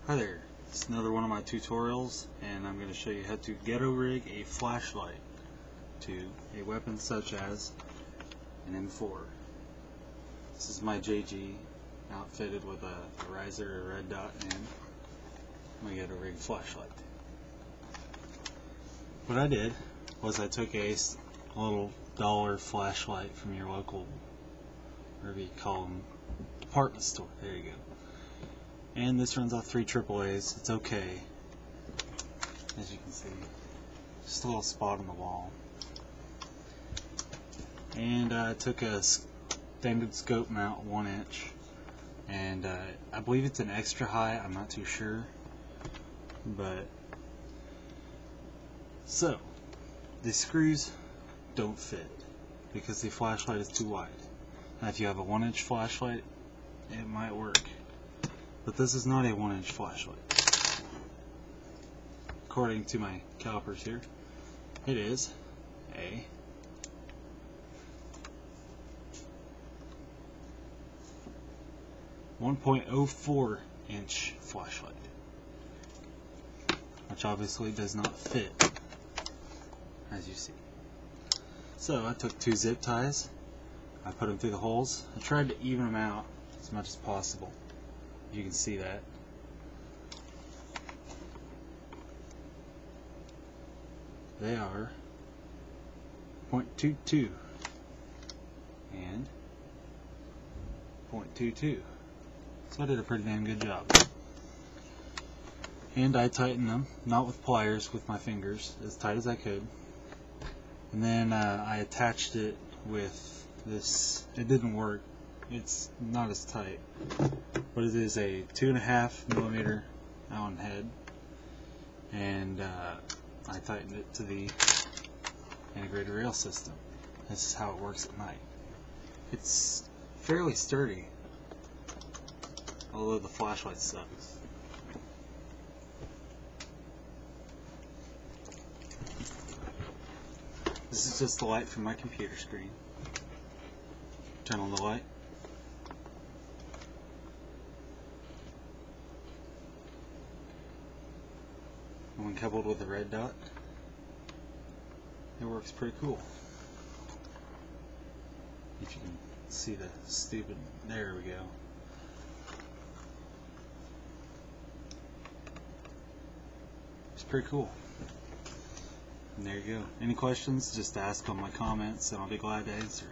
Hi there, it's another one of my tutorials, and I'm going to show you how to ghetto rig a flashlight to a weapon such as an M4. This is my JG outfitted with a riser, a red dot, and my ghetto rig flashlight. What I did was I took a little dollar flashlight from your local, whatever you call them, department store. There you go. And this runs off 3 AAAs. It's okay, as you can see. Just a little spot on the wall. And I took a standard scope mount, 1 inch, and I believe it's an extra high. I'm not too sure, but so the screws don't fit because the flashlight is too wide. Now, if you have a 1 inch flashlight, it might work. But this is not a 1 inch flashlight. According to my calipers here, it is a 1.04 inch flashlight, which obviously does not fit, as you see. So I took 2 zip ties, I put them through the holes. I tried to even them out as much as possible. You can see that. They are 0.22 and 0.22. So I did a pretty damn good job. And I tightened them, not with pliers, with my fingers, as tight as I could. And then I attached it with this. It didn't work. It's not as tight, but it is a 2.5mm Allen head, and I tightened it to the integrated rail system. This is how it works at night. It's fairly sturdy, although the flashlight sucks. This is just the light from my computer screen. Turn on the light. And when coupled with the red dot, it works pretty cool. If you can see the stupid, there we go. It's pretty cool. And there you go. Any questions, just ask on my comments and I'll be glad to answer.